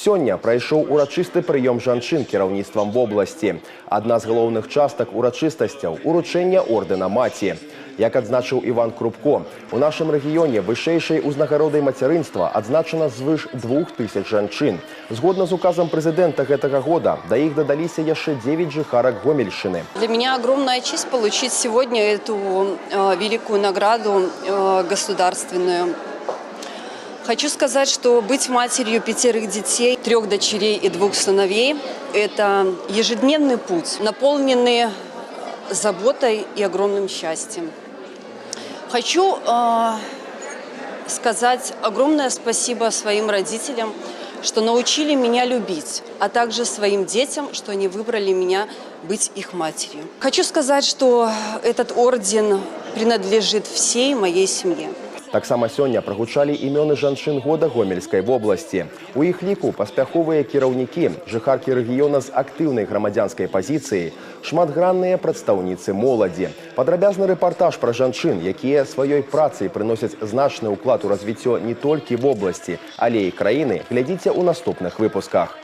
Сёння прайшоў урачысты прыём жанчын кіраўніцтвам вобласці. Адна з галоўных частак урачыстасцяў – уручэння ордэна маці. Як адзначыў Іван Крупко, у нашым рэгіёне вышэйшай узнагародай мацярынства адзначана звыш 2000 жанчын. Згодна з указам прэзідэнта гэтага года, да іх дадаліся яшчэ 9 жыхарак Гомельшчыны. Для меня огромная честь получить сегодня эту великую награду государственную. Хочу сказать, что быть матерью 5 детей, 3 дочерей и 2 сыновей – это ежедневный путь, наполненный заботой и огромным счастьем. Хочу сказать огромное спасибо своим родителям, что научили меня любить, а также своим детям, что они выбрали меня быть их матерью. Хочу сказать, что этот орден принадлежит всей моей семье. Таксама сёння прагучалі імёны жанчын года Гомельскай вобласці. У іх ліку паспяховыя кіраўнікі, жыхаркі рэгіёна з актыўнай грамадзянскай пазіцыяй, шматгранныя прадстаўніцы моладзі. Падрабязны рэпартаж пра жанчын, якія сваёй працай прыносяць значны ўклад у развіццё не толькі вобласці, але і краіны, глядзіце ў наступных выпусках.